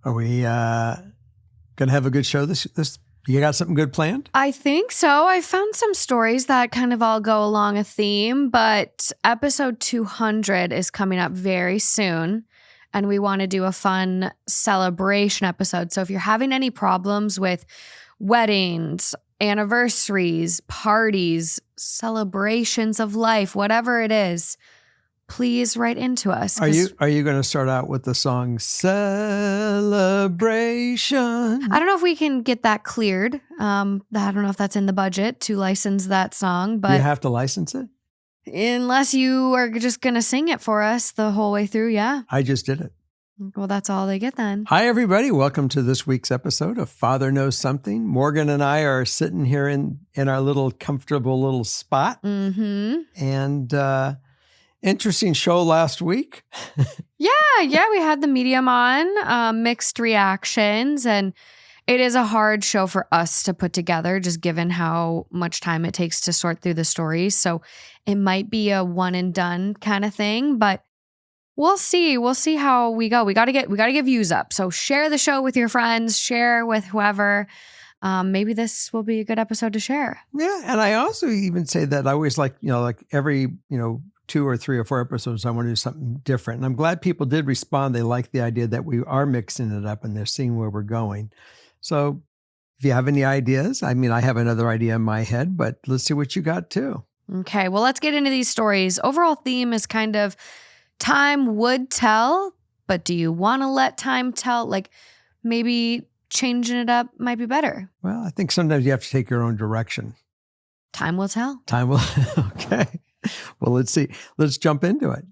Are we going to have a good show this? You got something good planned? I think so. I found some stories that kind of all go along a theme, but episode 200 is coming up very soon, and we want to do a fun celebration episode. So if you're having any problems with weddings, anniversaries, parties, celebrations of life, whatever it is, please write into us. Are you going to start out with the song Celebration? I don't know if we can get that cleared. I don't know if that's in the budget to license that song, but you have to license it? Unless you are just going to sing it for us the whole way through, yeah. I just did it. Well, that's all they get then. Hi, everybody. Welcome to this week's episode of Father Knows Something. Morgan and I are sitting here in our little comfortable little spot. Mm-hmm. And interesting show last week. Yeah, we had the medium on, mixed reactions, and it is a hard show for us to put together, just given how much time it takes to sort through the stories. So it might be a one and done kind of thing, but we'll see. We'll see how we go. We gotta get views up. So share the show with your friends, share with whoever. Maybe this will be a good episode to share. Yeah, and I also even say that I always like every 2 or 3 or 4 episodes, I want to do something different. And I'm glad people did respond. They like the idea that we are mixing it up and they're seeing where we're going. So if you have any ideas, I have another idea in my head, but let's see what you got too. Okay, well, let's get into these stories. Overall theme is kind of time would tell, but do you want to let time tell? Like maybe changing it up might be better. Well, I think sometimes you have to take your own direction. Time will tell. Time will. Okay. Well, let's see. Let's jump into it.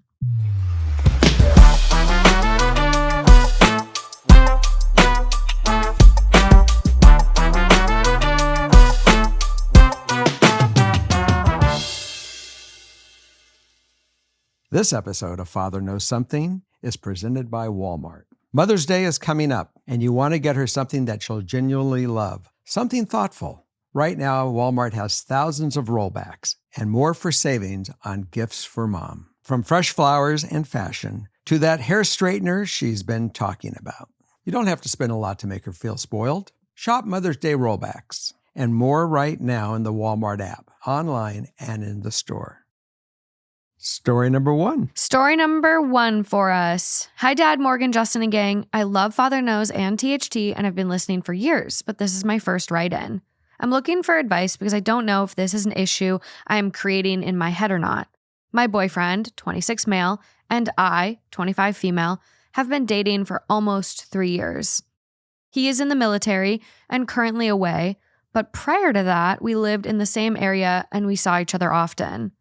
This episode of Father Knows Something is presented by Walmart. Mother's Day is coming up, and you want to get her something that she'll genuinely love, something thoughtful. Right now, Walmart has thousands of rollbacks and more for savings on gifts for mom. From fresh flowers and fashion to that hair straightener she's been talking about. You don't have to spend a lot to make her feel spoiled. Shop Mother's Day rollbacks and more right now in the Walmart app, online and in the store. Story number 1. Story number 1 for us. Hi, Dad, Morgan, Justin, and gang. I love Father Knows and THT and have been listening for years, but this is my first write-in. I'm looking for advice because I don't know if this is an issue I am creating in my head or not. My boyfriend, 26 male, and I, 25 female, have been dating for almost 3 years. He is in the military and currently away, but prior to that, we lived in the same area and we saw each other often.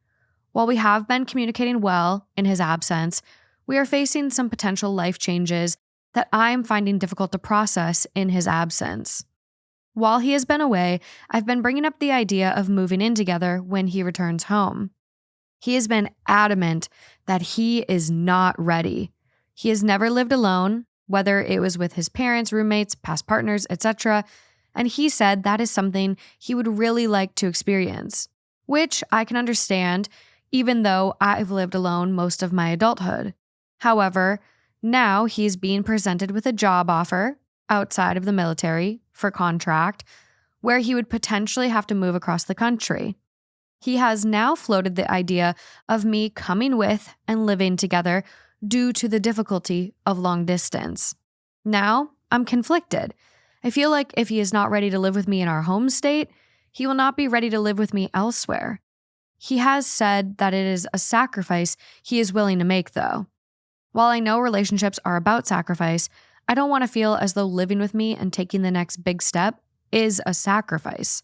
While we have been communicating well in his absence, we are facing some potential life changes that I am finding difficult to process in his absence. While he has been away, I've been bringing up the idea of moving in together when he returns home. He has been adamant that he is not ready. He has never lived alone, whether it was with his parents, roommates, past partners, etc., and he said that is something he would really like to experience, which I can understand, even though I've lived alone most of my adulthood. However, now he's being presented with a job offer outside of the military for contract, where he would potentially have to move across the country. He has now floated the idea of me coming with and living together due to the difficulty of long distance. Now, I'm conflicted. I feel like if he is not ready to live with me in our home state, he will not be ready to live with me elsewhere. He has said that it is a sacrifice he is willing to make, though. While I know relationships are about sacrifice, I don't want to feel as though living with me and taking the next big step is a sacrifice.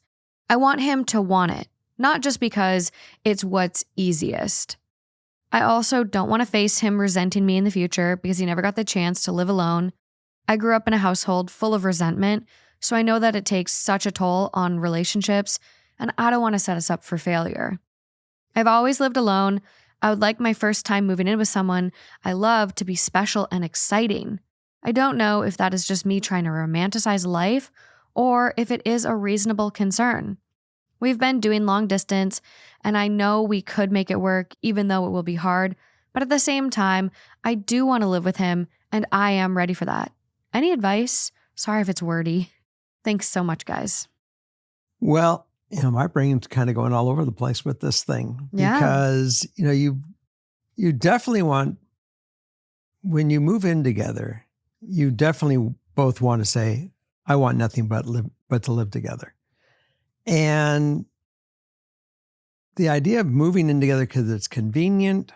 I want him to want it, not just because it's what's easiest. I also don't want to face him resenting me in the future because he never got the chance to live alone. I grew up in a household full of resentment, so I know that it takes such a toll on relationships, and I don't want to set us up for failure. I've always lived alone. I would like my first time moving in with someone I love to be special and exciting. I don't know if that is just me trying to romanticize life or if it is a reasonable concern. We've been doing long distance, and I know we could make it work even though it will be hard, but at the same time, I do want to live with him, and I am ready for that. Any advice? Sorry if it's wordy. Thanks so much, guys. Well, my brain's kind of going all over the place with this thing Yeah. because, you definitely want, when you move in together, you definitely both want to say, I want nothing but to live together. And the idea of moving in together because it's convenient,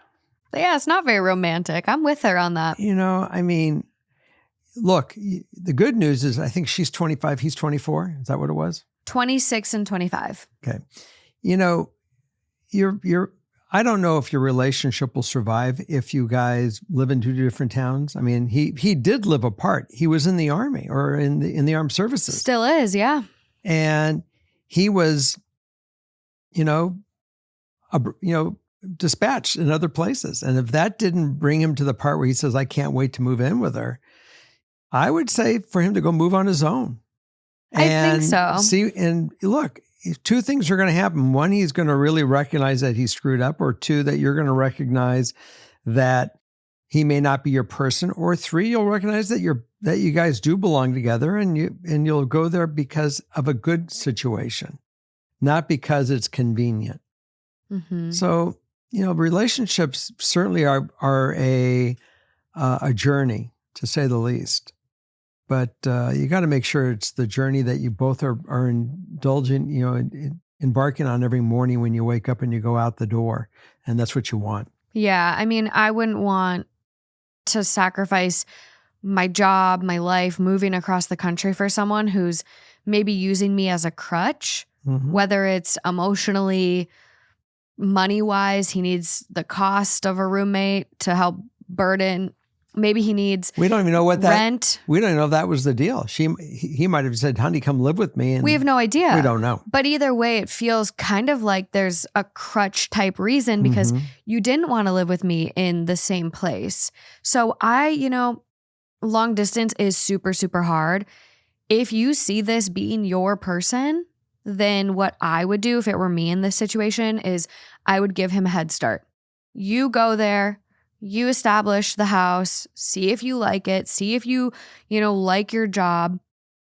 Yeah, it's not very romantic. I'm with her on that. Look, the good news is I think she's 25, he's 24. Is that what it was? 26 and 25. Okay. I don't know if your relationship will survive if you guys live in two different towns. I mean, he did live apart. He was in the Army or in the armed services. Still is, yeah. And he was, dispatched in other places. And if that didn't bring him to the part where he says, I can't wait to move in with her, I would say for him to go move on his own. I think so. See, and look, two things are going to happen. One, he's going to really recognize that he screwed up, or two, that you're going to recognize that he may not be your person, or three, you'll recognize that you guys do belong together, and you'll go there because of a good situation, not because it's convenient. Mm-hmm. So, relationships certainly are a journey, to say the least. But you got to make sure it's the journey that you both are indulging, embarking on every morning when you wake up and you go out the door. And that's what you want. Yeah. I mean, I wouldn't want to sacrifice my job, my life, moving across the country for someone who's maybe using me as a crutch, whether it's emotionally, money-wise, he needs the cost of a roommate to help burden. Maybe he needs We don't even know what rent. We don't even know if that was the deal. He might have said, honey, come live with me. And we have no idea. We don't know. But either way, it feels kind of like there's a crutch type reason because you didn't want to live with me in the same place. So long distance is super, super hard. If you see this being your person, then what I would do if it were me in this situation is I would give him a head start. You go there. You establish the house, see if you like it, see if you like your job.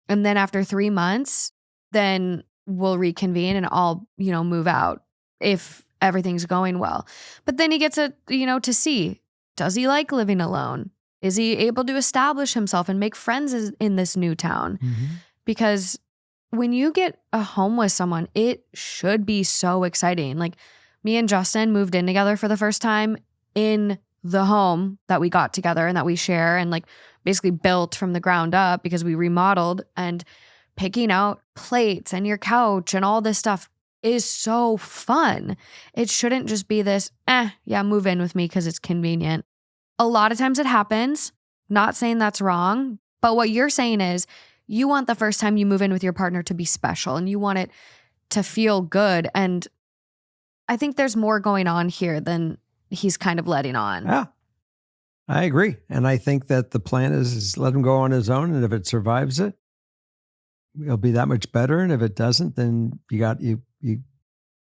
And then after 3 months, then we'll reconvene and I'll, move out if everything's going well. But then he gets to see, does he like living alone? Is he able to establish himself and make friends in this new town? Because when you get a home with someone, it should be so exciting. Like me and Justin moved in together for the first time in the home that we got together and that we share and basically built from the ground up because we remodeled, and picking out plates and your couch and all this stuff is so fun. It shouldn't just be this, move in with me because it's convenient. A lot of times it happens, not saying that's wrong, but what you're saying is you want the first time you move in with your partner to be special and you want it to feel good. And I think there's more going on here than he's kind of letting on. Yeah, I agree. And I think that the plan is let him go on his own. And if it survives it, it'll be that much better. And if it doesn't, then you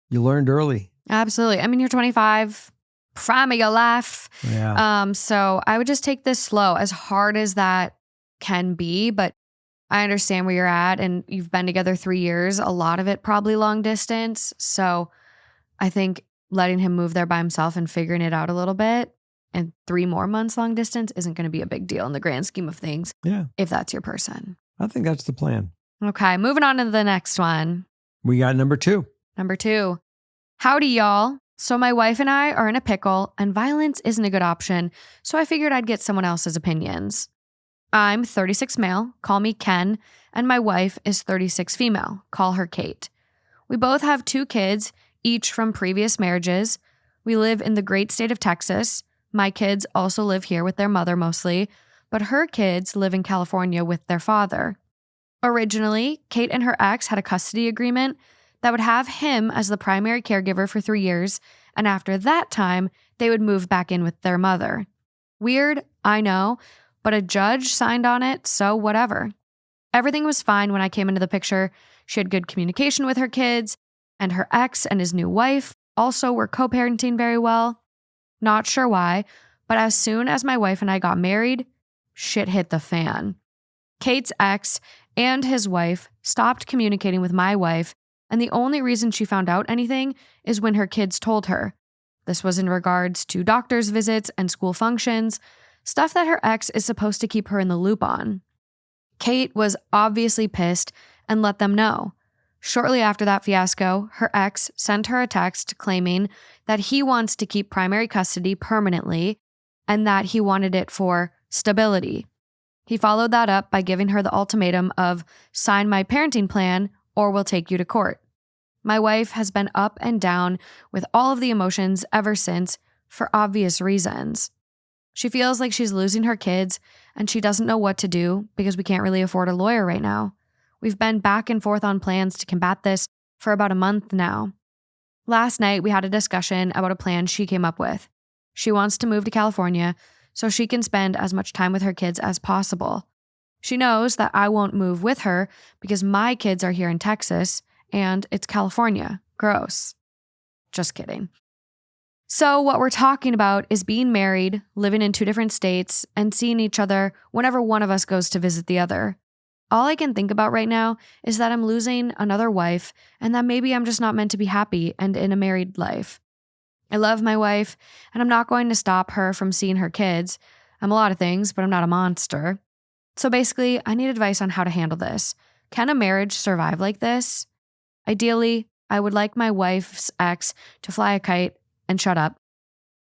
learned early. Absolutely. I mean, you're 25, prime of your life. Yeah. So I would just take this slow, as hard as that can be. But I understand where you're at, and you've been together 3 years, a lot of it probably long distance. So I think letting him move there by himself and figuring it out a little bit, and 3 more months long distance isn't going to be a big deal in the grand scheme of things. Yeah. If that's your person. I think that's the plan. Okay. Moving on to the next one. We got number 2. Number 2. Howdy, y'all. So my wife and I are in a pickle and violence isn't a good option. So I figured I'd get someone else's opinions. I'm 36 male, call me Ken, and my wife is 36 female, call her Kate. We both have 2 kids, each from previous marriages. We live in the great state of Texas. My kids also live here with their mother mostly, but her kids live in California with their father. Originally, Kate and her ex had a custody agreement that would have him as the primary caregiver for 3 years, and after that time, they would move back in with their mother. Weird, I know, but a judge signed on it, so whatever. Everything was fine when I came into the picture. She had good communication with her kids, and her ex and his new wife also were co-parenting very well. Not sure why, but as soon as my wife and I got married, shit hit the fan. Kate's ex and his wife stopped communicating with my wife, and the only reason she found out anything is when her kids told her. This was in regards to doctor's visits and school functions, stuff that her ex is supposed to keep her in the loop on. Kate was obviously pissed and let them know. Shortly after that fiasco, her ex sent her a text claiming that he wants to keep primary custody permanently and that he wanted it for stability. He followed that up by giving her the ultimatum of sign my parenting plan or we'll take you to court. My wife has been up and down with all of the emotions ever since for obvious reasons. She feels like she's losing her kids and she doesn't know what to do because we can't really afford a lawyer right now. We've been back and forth on plans to combat this for about a month now. Last night, we had a discussion about a plan she came up with. She wants to move to California so she can spend as much time with her kids as possible. She knows that I won't move with her because my kids are here in Texas and it's California. Gross. Just kidding. So what we're talking about is being married, living in 2 different states, and seeing each other whenever one of us goes to visit the other. All I can think about right now is that I'm losing another wife and that maybe I'm just not meant to be happy and in a married life. I love my wife and I'm not going to stop her from seeing her kids. I'm a lot of things, but I'm not a monster. So basically, I need advice on how to handle this. Can a marriage survive like this? Ideally, I would like my wife's ex to fly a kite and shut up.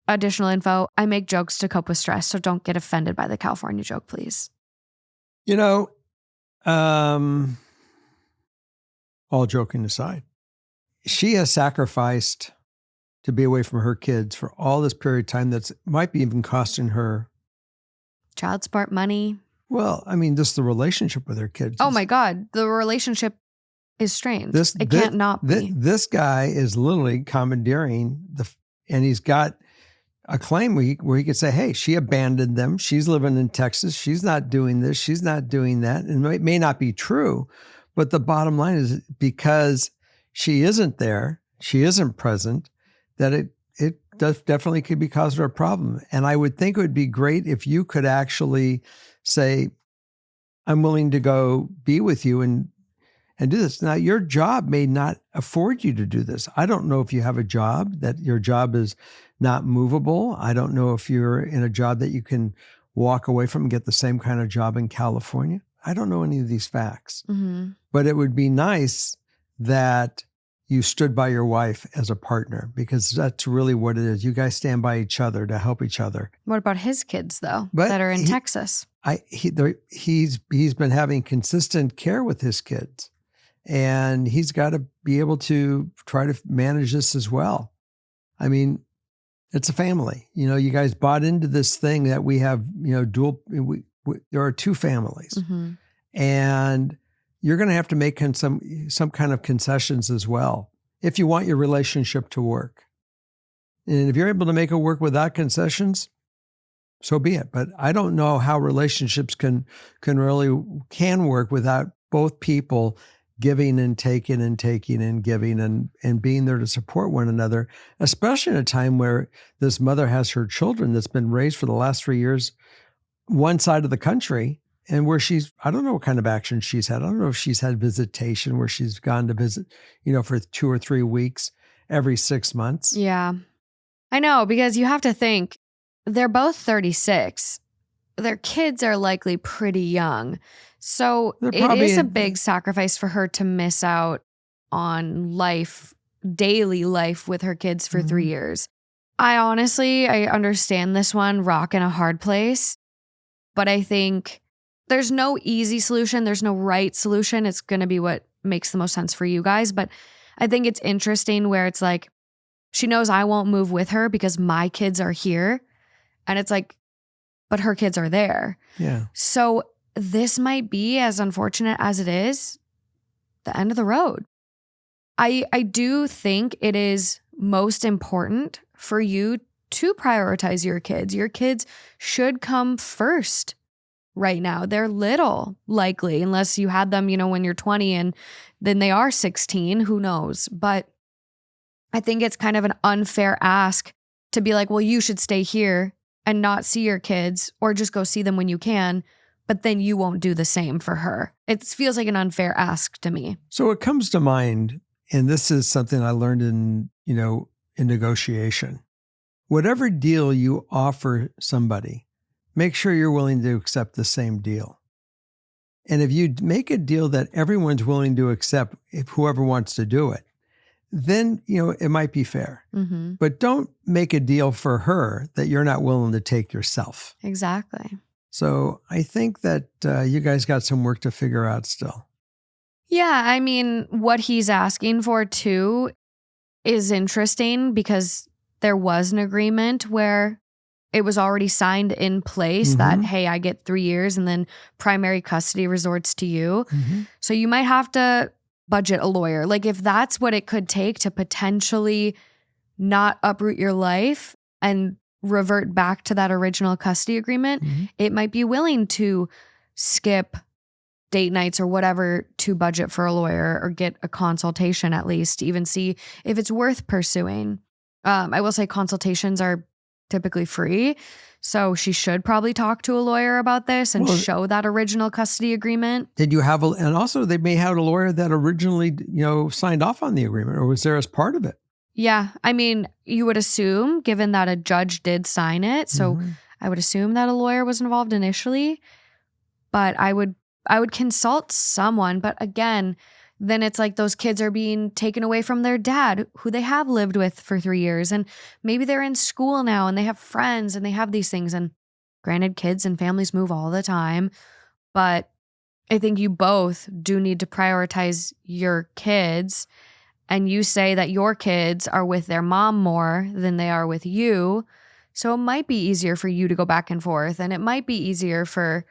Additional info, I make jokes to cope with stress, so don't get offended by the California joke, please. You know, all joking aside, she has sacrificed to be away from her kids for all this period of time that might be even costing her Child support money. Well, I mean, just the relationship with her kids. Oh my God, the relationship is strained. It can't not be. This guy is literally commandeering and he's got a claim where he could say, hey, she abandoned them. She's living in Texas. She's not doing this. She's not doing that. And it may not be true, but the bottom line is because she isn't there, she isn't present, that it definitely could be causing her a problem. And I would think it would be great if you could actually say, I'm willing to go be with you and do this. Now, your job may not afford you to do this. I don't know if you have a job, that your job is not movable. I don't know if you're in a job that you can walk away from and get the same kind of job in California. I don't know any of these facts. Mm-hmm. But it would be nice that you stood by your wife as a partner, because that's really what it is. You guys stand by each other to help each other. What about his kids, though, that are in Texas? He's been having consistent care with his kids. And he's got to be able to try to manage this as well. I mean, it's a family. You know, you guys bought into this thing that we have, there are 2 families. Mm-hmm. And you're going to have to make some kind of concessions as well if you want your relationship to work. And if you're able to make it work without concessions, so be it. But I don't know how relationships can work without both people giving and taking and taking and giving and being there to support one another, especially in a time where this mother has her children that's been raised for the last 3 years, one side of the country, and where I don't know what kind of action she's had. I don't know if she's had visitation where she's gone to visit, for 2 or 3 weeks every 6 months. Yeah, I know, because you have to think they're both 36. Their kids are likely pretty young. So it is a big sacrifice for her to miss out on daily life with her kids for 3 years. I understand this one, rock in a hard place, but I think there's no easy solution. There's no right solution. It's going to be what makes the most sense for you guys. But I think it's interesting where it's like, she knows I won't move with her because my kids are here. And it's like, but her kids are there. Yeah. So this might be, as unfortunate as it is, the end of the road. I do think it is most important for you to prioritize your kids. Your kids should come first right now. They're little, likely, unless you had them, when you're 20 and then they are 16, who knows? But I think it's kind of an unfair ask to be like, well, you should stay here and not see your kids or just go see them when you can. but then you won't do the same for her. It feels like an unfair ask to me. So what comes to mind, and this is something I learned in negotiation. Whatever deal you offer somebody, make sure you're willing to accept the same deal. And if you make a deal that everyone's willing to accept, if whoever wants to do it, then, it might be fair. Mm-hmm. But don't make a deal for her that you're not willing to take yourself. Exactly. So I think that you guys got some work to figure out still. Yeah, I mean, what he's asking for too is interesting because there was an agreement where it was already signed in place that, hey, I get 3 years and then primary custody resorts to you. Mm-hmm. So you might have to budget a lawyer. Like if that's what it could take to potentially not uproot your life and revert back to that original custody agreement, it might be willing to skip date nights or whatever to budget for a lawyer or get a consultation at least to even see if it's worth pursuing. I will say consultations are typically free. So she should probably talk to a lawyer about this and show that original custody agreement. Did you have and also they may have a lawyer that originally, signed off on the agreement, or was there as part of it? Yeah. I mean, you would assume, given that a judge did sign it. So I would assume that a lawyer was involved initially, but I would consult someone. But again, then it's like those kids are being taken away from their dad, who they have lived with for 3 years. And maybe they're in school now and they have friends and they have these things. And granted, kids and families move all the time. But I think you both do need to prioritize your kids. And you say that your kids are with their mom more than they are with you. So it might be easier for you to go back and forth. And it might be easier for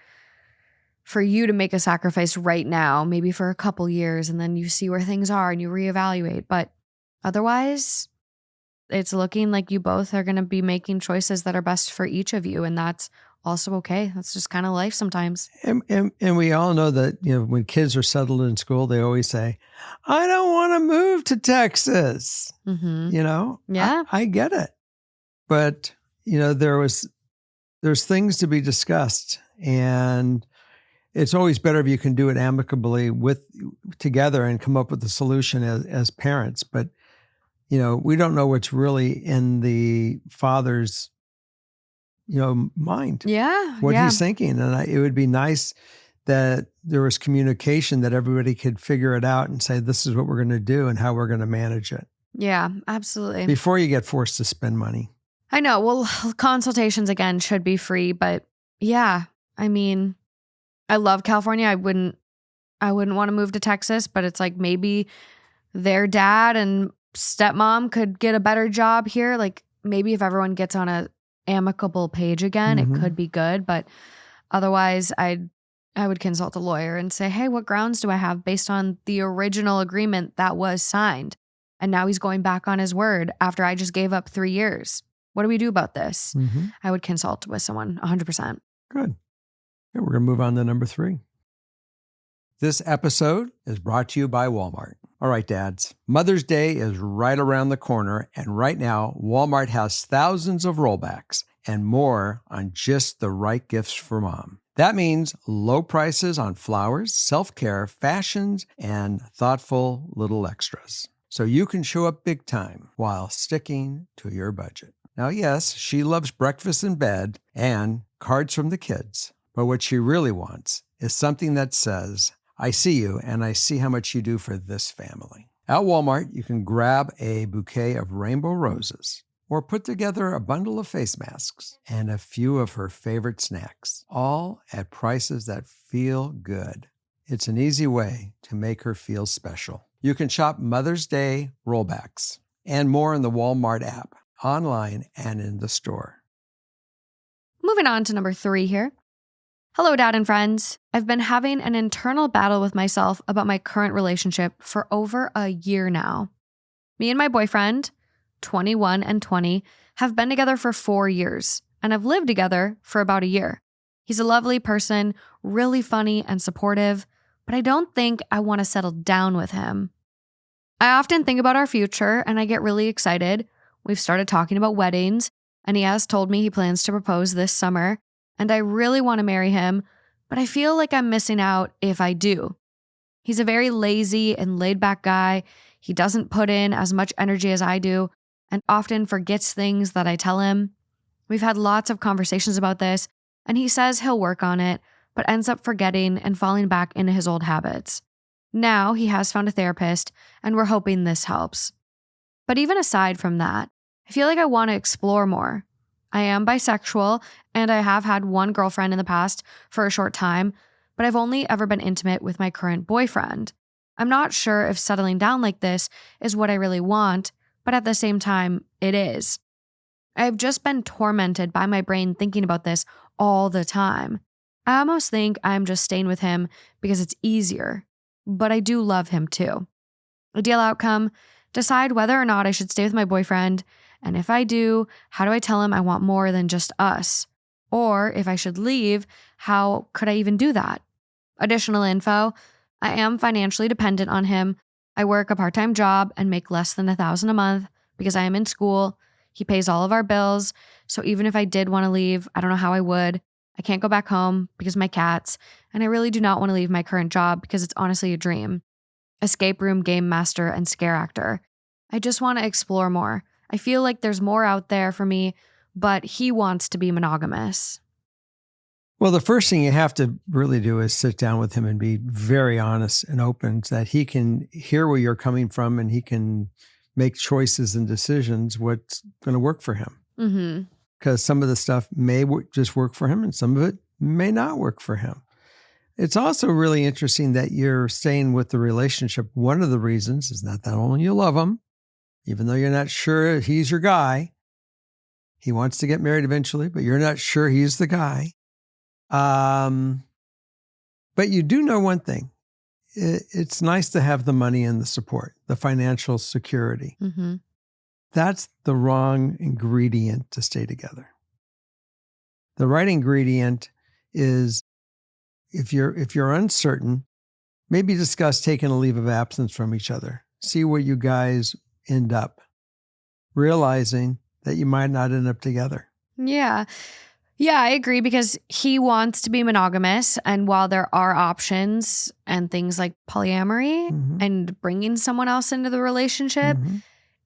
you to make a sacrifice right now, maybe for a couple years, and then you see where things are and you reevaluate. But otherwise, it's looking like you both are going to be making choices that are best for each of you. And that's also okay. That's just kind of life sometimes. And we all know that, when kids are settled in school, they always say, I don't want to move to Texas. Yeah. I get it. But, there's things to be discussed, and it's always better if you can do it amicably together and come up with a solution as parents. But, we don't know what's really in the father's, mind. Yeah. What he's thinking. And it would be nice that there was communication that everybody could figure it out and say, this is what we're going to do and how we're going to manage it. Yeah, absolutely. Before you get forced to spend money. I know. Well, consultations again should be free, but yeah, I mean, I love California. I wouldn't want to move to Texas, but it's like maybe their dad and stepmom could get a better job here. Like maybe if everyone gets on a amicable page again, it could be good. But otherwise, I would consult a lawyer and say, hey, what grounds do I have based on the original agreement that was signed? And now he's going back on his word after I just gave up 3 years. What do we do about this? I would consult with someone 100%. Good. Okay, we're going to move on to number 3. This episode is brought to you by Walmart. All right, dads. Mother's Day is right around the corner, and right now, Walmart has thousands of rollbacks and more on just the right gifts for mom. That means low prices on flowers, self-care, fashions, and thoughtful little extras. So you can show up big time while sticking to your budget. Now, yes, she loves breakfast in bed and cards from the kids, but what she really wants is something that says, I see you and I see how much you do for this family. At Walmart, you can grab a bouquet of rainbow roses or put together a bundle of face masks and a few of her favorite snacks, all at prices that feel good. It's an easy way to make her feel special. You can shop Mother's Day rollbacks and more in the Walmart app, online and in the store. Moving on to number 3 here. Hello, Dad and friends. I've been having an internal battle with myself about my current relationship for over a year now. Me and my boyfriend, 21 and 20, have been together for 4 years and have lived together for about a year. He's a lovely person, really funny and supportive, but I don't think I want to settle down with him. I often think about our future and I get really excited. We've started talking about weddings, and he has told me he plans to propose this summer, and I really want to marry him, but I feel like I'm missing out if I do. He's a very lazy and laid back guy. He doesn't put in as much energy as I do and often forgets things that I tell him. We've had lots of conversations about this, and he says he'll work on it, but ends up forgetting and falling back into his old habits. Now he has found a therapist, and we're hoping this helps. But even aside from that, I feel like I want to explore more. I am bisexual, and I have had one girlfriend in the past for a short time, but I've only ever been intimate with my current boyfriend. I'm not sure if settling down like this is what I really want, but at the same time, it is. I've just been tormented by my brain thinking about this all the time. I almost think I'm just staying with him because it's easier, but I do love him too. Ideal outcome, decide whether or not I should stay with my boyfriend, and if I do, how do I tell him I want more than just us? Or if I should leave, how could I even do that? Additional info, I am financially dependent on him. I work a part-time job and make less than $1,000 a month because I am in school. He pays all of our bills, so even if I did want to leave, I don't know how I would. I can't go back home because of my cats, and I really do not want to leave my current job because it's honestly a dream. Escape room game master and scare actor. I just want to explore more. I feel like there's more out there for me, but he wants to be monogamous. Well, the first thing you have to really do is sit down with him and be very honest and open so that he can hear where you're coming from and he can make choices and decisions what's going to work for him. Mm-hmm. Because some of the stuff may just work for him and some of it may not work for him. It's also really interesting that you're staying with the relationship. One of the reasons is not that only you love him, even though you're not sure he's your guy. He wants to get married eventually, but you're not sure he's the guy. But you do know one thing. It's nice to have the money and the support, the financial security. Mm-hmm. That's the wrong ingredient to stay together. The right ingredient is if you're uncertain, maybe discuss taking a leave of absence from each other. See where you guys end up, realizing that you might not end up together. Yeah. Yeah, I agree because he wants to be monogamous. And while there are options and things like polyamory and bringing someone else into the relationship,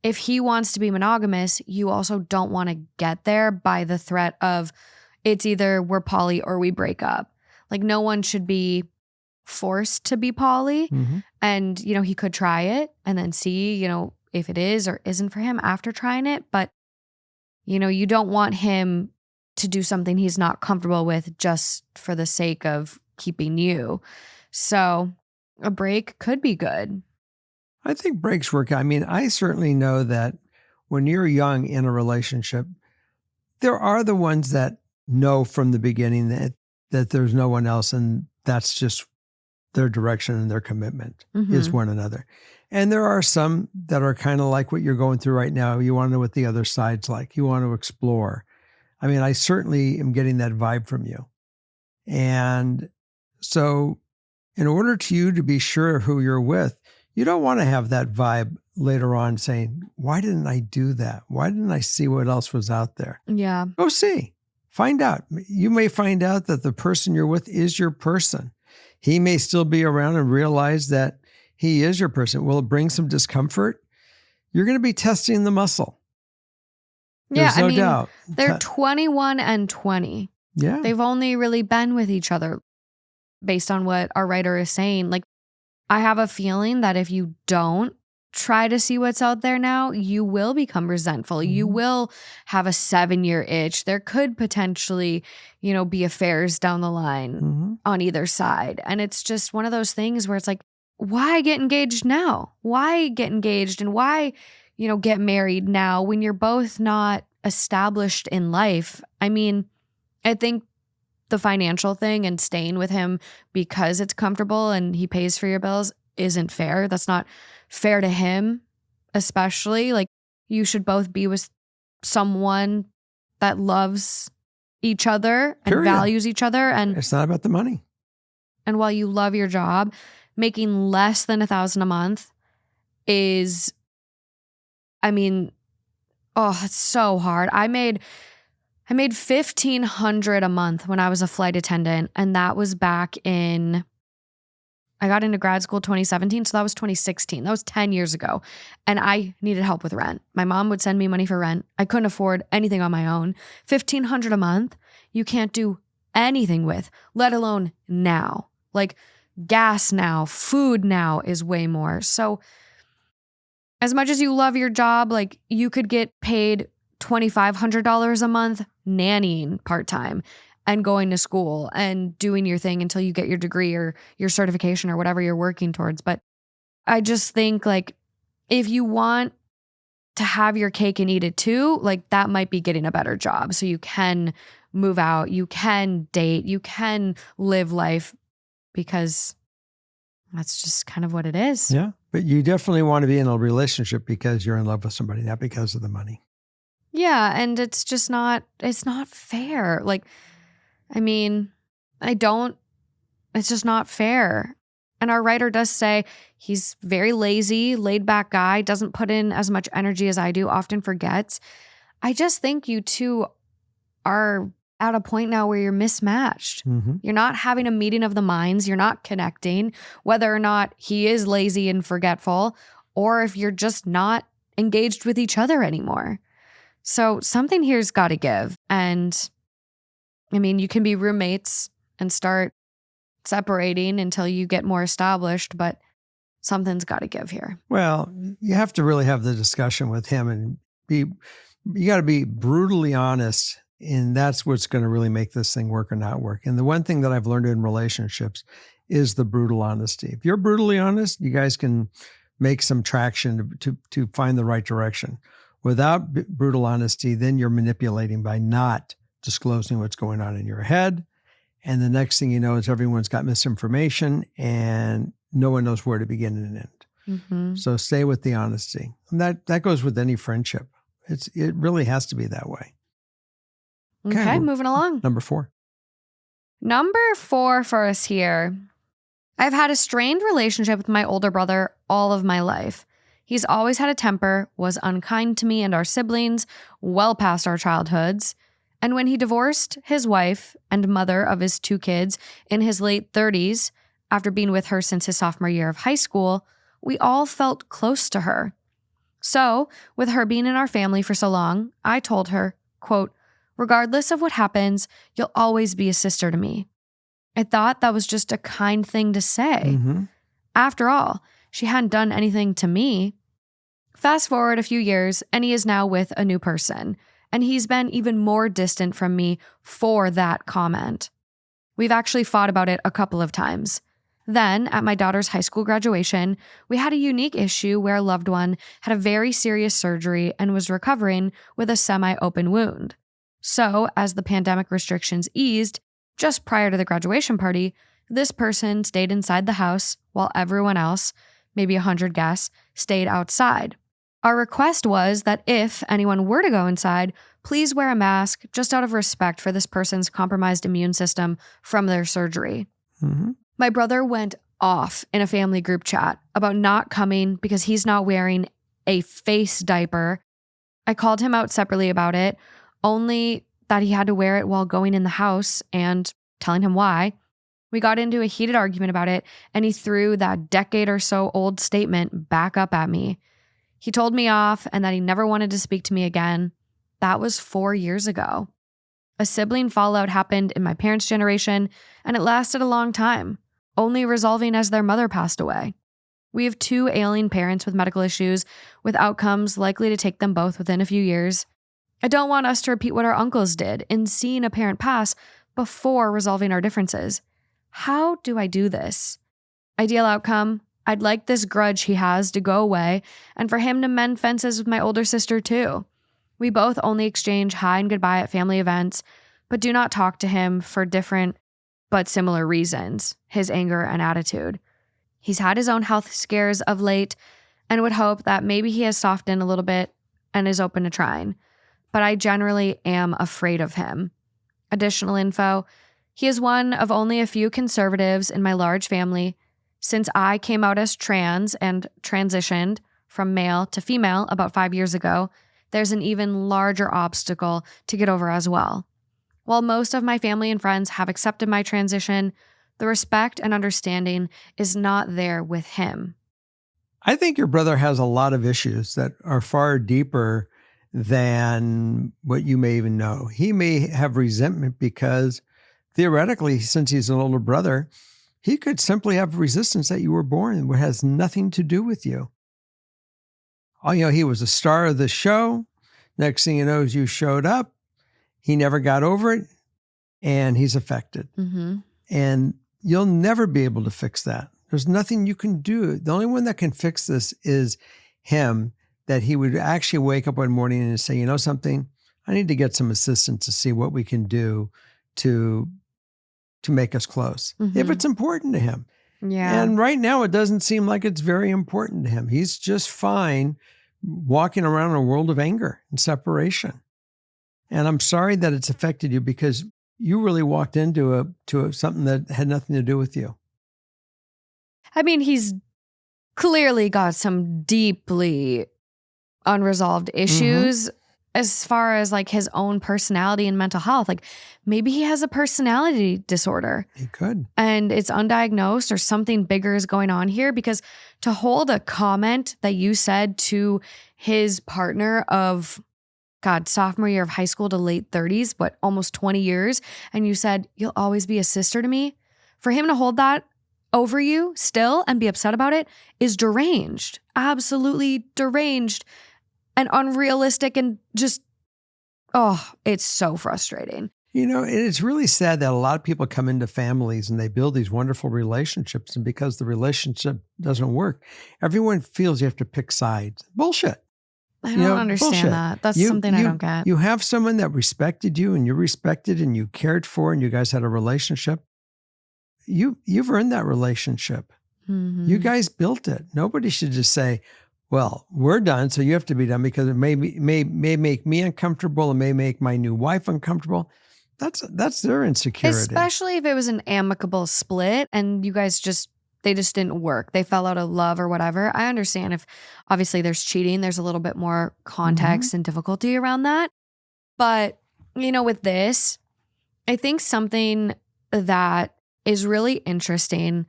if he wants to be monogamous, you also don't want to get there by the threat of it's either we're poly or we break up. Like no one should be forced to be poly. And, he could try it and then see, if it is or isn't for him after trying it. But, you don't want him to do something he's not comfortable with just for the sake of keeping you. So a break could be good. I think breaks work. I mean, I certainly know that when you're young in a relationship, there are the ones that know from the beginning that there's no one else and that's just their direction and their commitment is one another. And there are some that are kind of like what you're going through right now. You want to know what the other side's like. You want to explore. I mean, I certainly am getting that vibe from you. And so in order to you to be sure who you're with, you don't want to have that vibe later on saying, why didn't I do that? Why didn't I see what else was out there? Yeah. Go see. Find out. You may find out that the person you're with is your person. He may still be around and realize that he is your person. Will it bring some discomfort? You're going to be testing the muscle. Yeah, There's no doubt. They're 21 and 20. Yeah. They've only really been with each other based on what our writer is saying. Like, I have a feeling that if you don't try to see what's out there now, you will become resentful. You will have a 7-year itch. There could potentially, be affairs down the line on either side. And it's just one of those things where it's like, why get engaged now? Why get engaged and why, get married now when you're both not established in life? I mean, I think the financial thing and staying with him because it's comfortable and he pays for your bills isn't fair. That's not fair to him, especially. Like, you should both be with someone that loves each other and values each other. And it's not about the money. And while you love your job, making less than $1,000 a month is, it's so hard. I made I made $1,500 a month when I was a flight attendant, and that was back in, I got into grad school 2017, so that was 2016. That was 10 years ago, and I needed help with rent. My mom would send me money for rent. I couldn't afford anything on my own. $1,500 a month, you can't do anything with, let alone now. Like gas now, food now is way more. So as much as you love your job, like you could get paid $2,500 a month nannying part-time and going to school and doing your thing until you get your degree or your certification or whatever you're working towards. But I just think like if you want to have your cake and eat it too, like that might be getting a better job so you can move out, you can date, you can live life, because that's just kind of what it is. Yeah. But you definitely want to be in a relationship because you're in love with somebody, not because of the money. Yeah. And it's just not, it's not fair. Like, I mean, it's just not fair. And our writer does say he's very lazy, laid back guy, doesn't put in as much energy as I do, often forgets. I just think you two are at a point now where you're mismatched. Mm-hmm. You're not having a meeting of the minds. You're not connecting, whether or not he is lazy and forgetful, or if you're just not engaged with each other anymore. So something here's got to give. And I mean, you can be roommates and start separating until you get more established, but something's got to give here. Well, you have to really have the discussion with him and you got to be brutally honest. And that's what's going to really make this thing work or not work. And the one thing that I've learned in relationships is the brutal honesty. If you're brutally honest, you guys can make some traction to find the right direction. Without brutal honesty, then you're manipulating by not disclosing what's going on in your head. And the next thing you know is everyone's got misinformation and no one knows where to begin and end. Mm-hmm. So stay with the honesty. And that goes with any friendship. It really has to be that way. Okay, moving along. Number 4. Number 4 for us here. I've had a strained relationship with my older brother all of my life. He's always had a temper, was unkind to me and our siblings, well past our childhoods. And when he divorced his wife and mother of his 2 kids in his late 30s, after being with her since his sophomore year of high school, we all felt close to her. So, with her being in our family for so long, I told her, quote, "Regardless of what happens, you'll always be a sister to me." I thought that was just a kind thing to say. Mm-hmm. After all, she hadn't done anything to me. Fast forward a few years, and he is now with a new person, and he's been even more distant from me for that comment. We've actually fought about it a couple of times. Then, at my daughter's high school graduation, we had a unique issue where a loved one had a very serious surgery and was recovering with a semi-open wound. So, as the pandemic restrictions eased, just prior to the graduation party, this person stayed inside the house while everyone else, maybe 100 guests, stayed outside. Our request was that if anyone were to go inside, please wear a mask just out of respect for this person's compromised immune system from their surgery. Mm-hmm. My brother went off in a family group chat about not coming because he's not wearing a face diaper. I called him out separately about it, only that he had to wear it while going in the house and telling him why. We got into a heated argument about it, and he threw that decade or so old statement back up at me. He told me off and that he never wanted to speak to me again. That was 4 years ago. A sibling fallout happened in my parents' generation, and it lasted a long time, only resolving as their mother passed away. We have 2 ailing parents with medical issues, with outcomes likely to take them both within a few years. I don't want us to repeat what our uncles did in seeing a parent pass before resolving our differences. How do I do this? Ideal outcome, I'd like this grudge he has to go away and for him to mend fences with my older sister too. We both only exchange hi and goodbye at family events, but do not talk to him for different but similar reasons, his anger and attitude. He's had his own health scares of late and would hope that maybe he has softened a little bit and is open to trying, but I generally am afraid of him. Additional info, he is one of only a few conservatives in my large family. Since I came out as trans and transitioned from male to female about 5 years ago, there's an even larger obstacle to get over as well. While most of my family and friends have accepted my transition, the respect and understanding is not there with him. I think your brother has a lot of issues that are far deeper than what you may even know. He may have resentment because theoretically, since he's an older brother, he could simply have resistance that you were born where it has nothing to do with you. Oh, he was a star of the show. Next thing you know, as you showed up, he never got over it, and he's affected. Mm-hmm. And you'll never be able to fix that. There's nothing you can do. The only one that can fix this is him, that he would actually wake up one morning and say, something, I need to get some assistance to see what we can do to make us close, if it's important to him. Yeah. And right now, it doesn't seem like it's very important to him. He's just fine walking around in a world of anger and separation. And I'm sorry that it's affected you because you really walked into something that had nothing to do with you. I mean, he's clearly got some deeply unresolved issues as far as like his own personality and mental health. Like maybe he has a personality disorder. He could. And it's undiagnosed or something bigger is going on here, because to hold a comment that you said to his partner of sophomore year of high school to late 30s, but almost 20 years. And you said, you'll always be a sister to me. For him to hold that over you still and be upset about it is deranged, absolutely deranged and unrealistic, and just, it's so frustrating. It's really sad that a lot of people come into families and they build these wonderful relationships. And because the relationship doesn't work, everyone feels you have to pick sides. Bullshit. I don't understand bullshit. that. That's something I don't get. You have someone that respected you and you respected and you cared for and you guys had a relationship. You've earned that relationship. Mm-hmm. You guys built it. Nobody should just say, well, we're done, so you have to be done because it may make me uncomfortable. It may make my new wife uncomfortable. That's their insecurity. Especially if it was an amicable split and you guys they just didn't work. They fell out of love or whatever. I understand if obviously there's cheating, there's a little bit more context and difficulty around that. But, with this, I think something that is really interesting,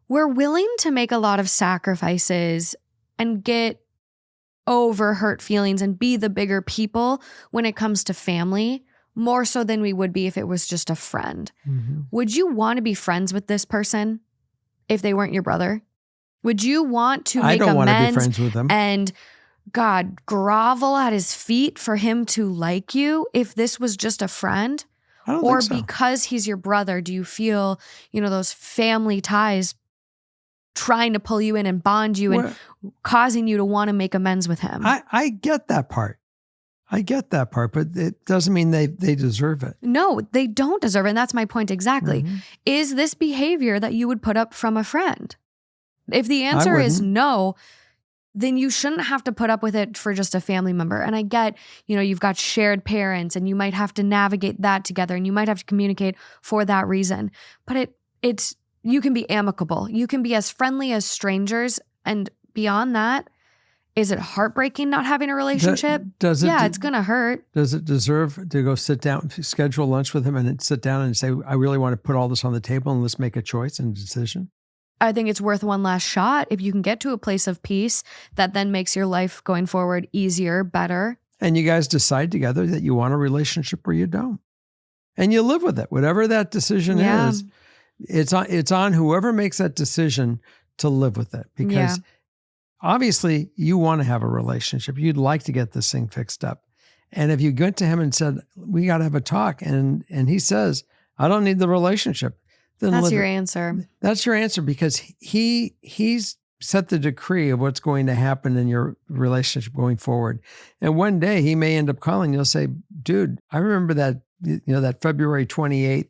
we're willing to make a lot of sacrifices and get over hurt feelings and be the bigger people when it comes to family, more so than we would be if it was just a friend. Mm-hmm. Would you want to be friends with this person if they weren't your brother? Would you want to make I don't want to be amends friends with them. and grovel at his feet for him to like you if this was just a friend? I don't Or think so. because he's your brother, do you feel, those family ties trying to pull you in and bond you and causing you to want to make amends with him? I get that part. But it doesn't mean they deserve it. No, they don't deserve it. And that's my point exactly. Mm-hmm. Is this behavior that you would put up from a friend? If the answer is wouldn't. no, then you shouldn't have to put up with it for just a family member. And I get, you've got shared parents and you might have to navigate that together and you might have to communicate for that reason. But it's you can be amicable. You can be as friendly as strangers. And beyond that, is it heartbreaking not having a relationship? It's going to hurt. Does it deserve to go sit down, schedule lunch with him and sit down and say, I really want to put all this on the table and let's make a choice and a decision? I think it's worth one last shot if you can get to a place of peace that then makes your life going forward easier, better. And you guys decide together that you want a relationship or you don't. And you live with it. Whatever that decision is, it's on whoever makes that decision to live with it. Because obviously you want to have a relationship. You'd like to get this thing fixed up. And if you went to him and said, we got to have a talk, and he says, I don't need the relationship, then that's your answer. That's your answer, because he's set the decree of what's going to happen in your relationship going forward. And one day he may end up calling. You'll say, dude, I remember that, that February 28th,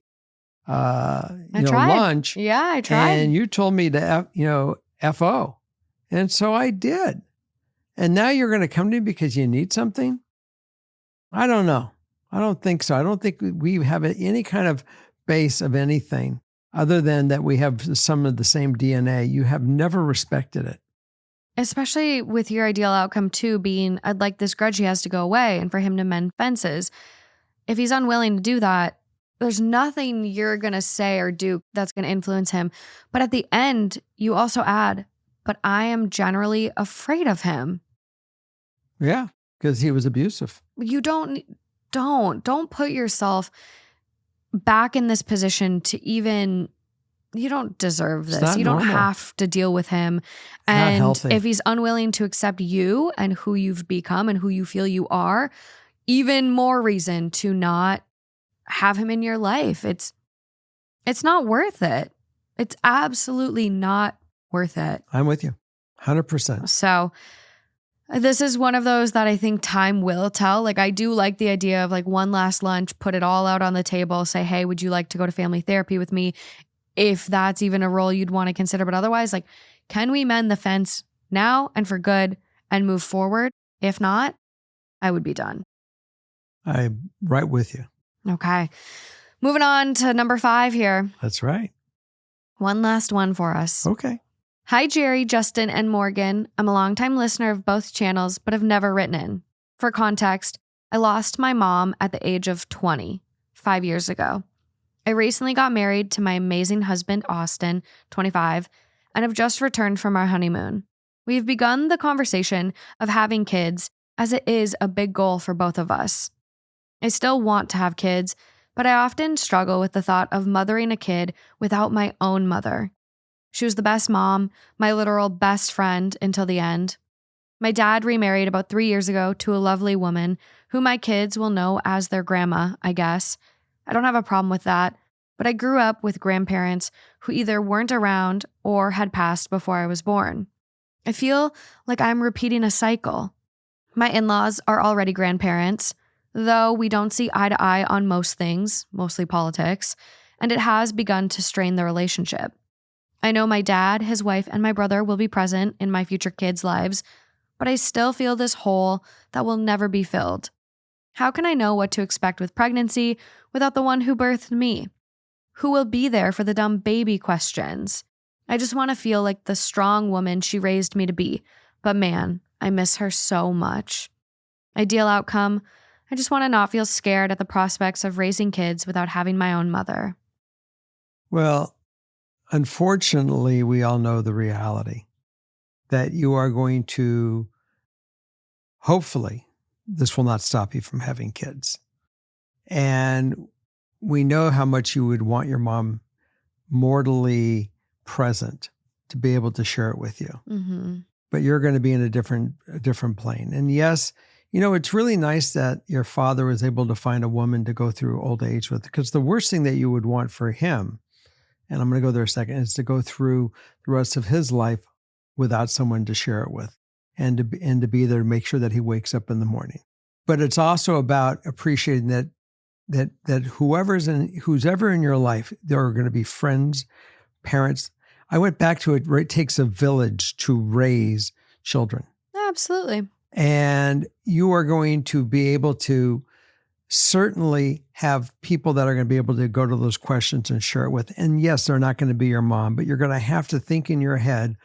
lunch. Yeah, I tried. And you told me to, FO. And so I did. And now you're going to come to me because you need something? I don't know. I don't think so. I don't think we have any kind of base of anything other than that we have some of the same DNA. You have never respected it. especially with your ideal outcome too being, I'd like this grudge he has to go away and for him to mend fences. If he's unwilling to do that, there's nothing you're going to say or do that's going to influence him. But at the end, you also add, but I am generally afraid of him. Yeah, because he was abusive. You don't put yourself back in this position to even, you don't deserve this. You don't have to deal with him. And if he's unwilling to accept you and who you've become and who you feel you are, even more reason to not have him in your life. It's not worth it. It's absolutely not worth it. I'm with you 100%. So this is one of those that I think time will tell. Like, I do like the idea of like one last lunch, put it all out on the table, say, hey, would you like to go to family therapy with me? If that's even a role you'd want to consider. But otherwise, like, can we mend the fence now and for good and move forward? If not, I would be done. I'm right with you. Okay. Moving on to number 5 here. That's right. One last one for us. Okay. Hi, Jerry, Justin, and Morgan. I'm a longtime listener of both channels, but have never written in. For context, I lost my mom at the age of 20, 5 years ago. I recently got married to my amazing husband, Austin, 25, and have just returned from our honeymoon. We've begun the conversation of having kids, as it is a big goal for both of us. I still want to have kids, but I often struggle with the thought of mothering a kid without my own mother. She was the best mom, my literal best friend until the end. My dad remarried about 3 years ago to a lovely woman who my kids will know as their grandma, I guess. I don't have a problem with that, but I grew up with grandparents who either weren't around or had passed before I was born. I feel like I'm repeating a cycle. My in-laws are already grandparents, though we don't see eye to eye on most things, mostly politics, and it has begun to strain the relationship. I know my dad, his wife, and my brother will be present in my future kids' lives, but I still feel this hole that will never be filled. How can I know what to expect with pregnancy without the one who birthed me? Who will be there for the dumb baby questions? I just want to feel like the strong woman she raised me to be, but man, I miss her so much. Ideal outcome, I just want to not feel scared at the prospects of raising kids without having my own mother. Well, unfortunately, we all know the reality that you are going to, hopefully, this will not stop you from having kids. And we know how much you would want your mom mortally present to be able to share it with you. Mm-hmm. But you're going to be in a different plane. And yes, you know, it's really nice that your father was able to find a woman to go through old age with, because the worst thing that you would want for him, and I'm going to go there a second, is to go through the rest of his life without someone to share it with and to be there to make sure that he wakes up in the morning. But it's also about appreciating that who's ever in your life, there are going to be friends, parents. I went back to it, it takes a village to raise children. Absolutely. And you are going to be able to certainly have people that are going to be able to go to those questions and share it with. And yes, they're not going to be your mom, but you're going to have to think in your head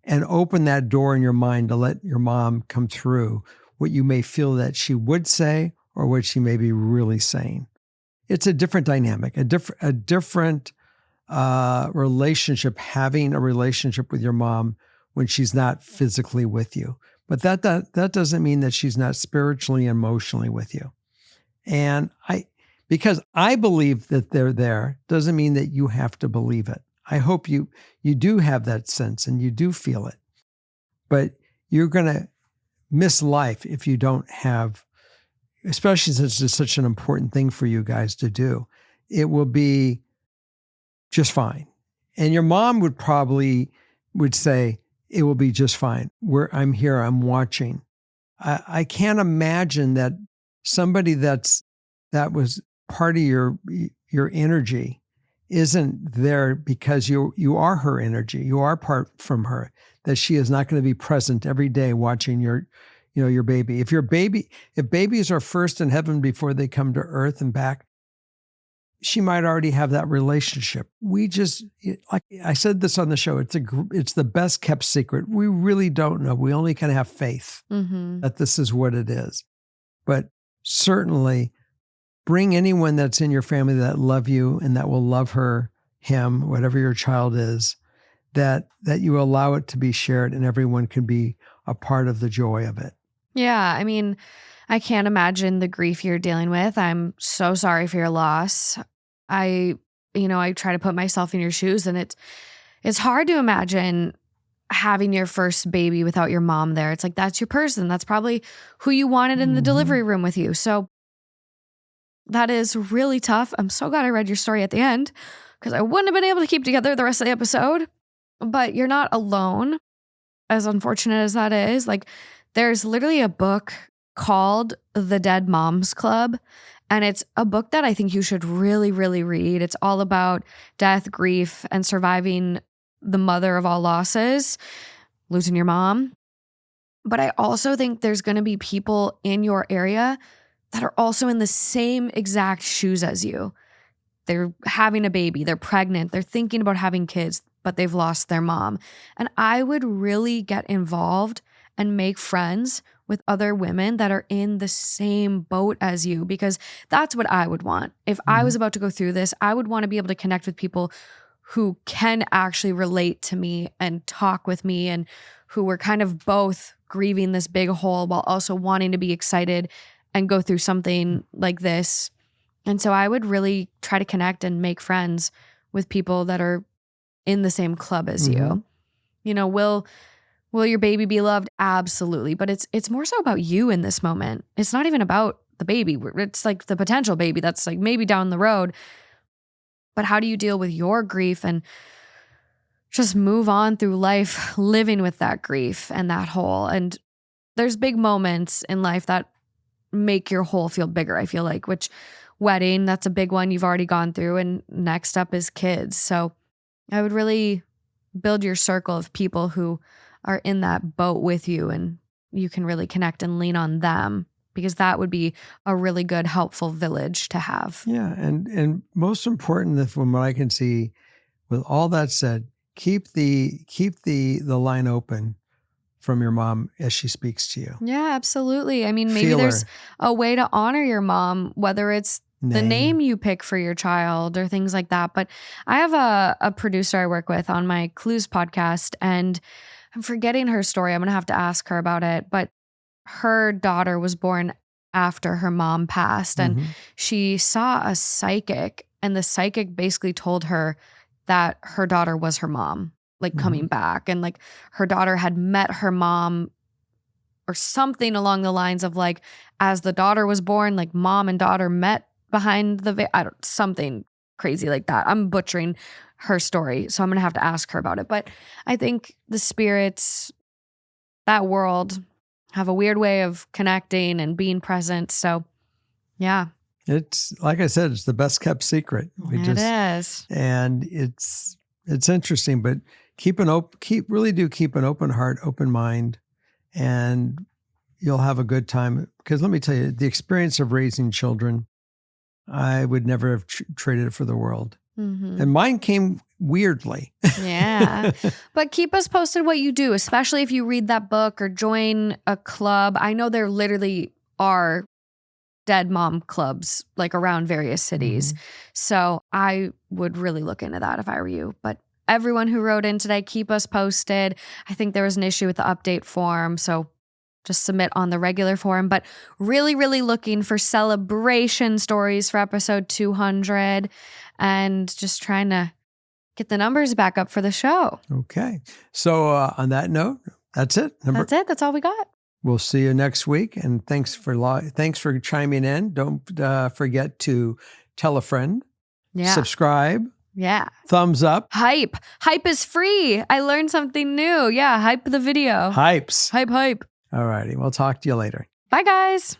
and open that door in your mind to let your mom come through what you may feel that she would say or what she may be really saying. It's a different dynamic, a different relationship, having a relationship with your mom when she's not physically with you. But that doesn't mean that she's not spiritually, emotionally with you. And because I believe that they're there, doesn't mean that you have to believe it. I hope you do have that sense and you do feel it. But you're going to miss life if you don't have, especially since it's such an important thing for you guys to do. It will be just fine. And your mom would say, it will be just fine. I'm here, I'm watching. I can't imagine that somebody that was part of your energy isn't there because you are her energy. You are part from her, that she is not going to be present every day watching your baby. If babies are first in heaven before they come to earth and back, she might already have that relationship. Like I said this on the show, it's the best kept secret. We really don't know. We only can have faith that this is what it is. But certainly bring anyone that's in your family that love you and that will love her, him, whatever your child is, that you allow it to be shared and everyone can be a part of the joy of it. Yeah. I mean, I can't imagine the grief you're dealing with. I'm so sorry for your loss. I try to put myself in your shoes, and it's hard to imagine having your first baby without your mom there. It's like, that's your person. That's probably who you wanted in the delivery room with you. So that is really tough. I'm so glad I read your story at the end, because I wouldn't have been able to keep together the rest of the episode. But you're not alone, as unfortunate as that is. Like, there's literally a book called The Dead Moms Club. And it's a book that I think you should really, really read. It's all about death, grief, and surviving the mother of all losses, losing your mom. But I also think there's going to be people in your area that are also in the same exact shoes as you. They're having a baby, they're pregnant, they're thinking about having kids, but they've lost their mom. And I would really get involved and make friends with other women that are in the same boat as you, because that's what I would want. If I was about to go through this, I would want to be able to connect with people who can actually relate to me and talk with me, and who were kind of both grieving this big hole while also wanting to be excited and go through something like this. And so I would really try to connect and make friends with people that are in the same club as you. Will your baby be loved? Absolutely. But it's more so about you in this moment. It's not even about the baby. It's like the potential baby that's like maybe down the road. But how do you deal with your grief and just move on through life living with that grief and that hole? And there's big moments in life that make your hole feel bigger, I feel like, which wedding, that's a big one you've already gone through. And next up is kids. So I would really build your circle of people who are in that boat with you, and you can really connect and lean on them, because that would be a really good, helpful village to have. Yeah. And most important, from what I can see, with all that said, keep the line open from your mom as she speaks to you. Yeah, absolutely. I mean, maybe there's a way to honor your mom, whether it's the name you pick for your child or things like that. But I have a producer I work with on my Clues podcast, and I'm forgetting her story. I'm going to have to ask her about it. But her daughter was born after her mom passed, and she saw a psychic, and the psychic basically told her that her daughter was her mom, like coming back. And like her daughter had met her mom or something along the lines of like, as the daughter was born, like mom and daughter met behind the something crazy like that. I'm butchering her story, so I'm going to have to ask her about it. But I think the spirits, that world, have a weird way of connecting and being present. So yeah. It's, like I said, it's the best kept secret. It is. And it's interesting, but keep an open heart, open mind, and you'll have a good time. Because let me tell you, the experience of raising children, I would never have traded it for the world. And mine came weirdly. Yeah. But keep us posted what you do, especially if you read that book or join a club. I know there literally are dead mom clubs like around various cities. So I would really look into that if I were you. But everyone who wrote in today, keep us posted. I think there was an issue with the update form, so just submit on the regular form. But really, really looking for celebration stories for episode 200, and just trying to get the numbers back up for the show. Okay. So on that note, that's it. That's it. That's all we got. We'll see you next week. And thanks for chiming in. Don't forget to tell a friend. Yeah. Subscribe. Yeah. Thumbs up. Hype. Hype is free. I learned something new. Yeah. Hype the video. Hypes. Hype. All righty. We'll talk to you later. Bye, guys.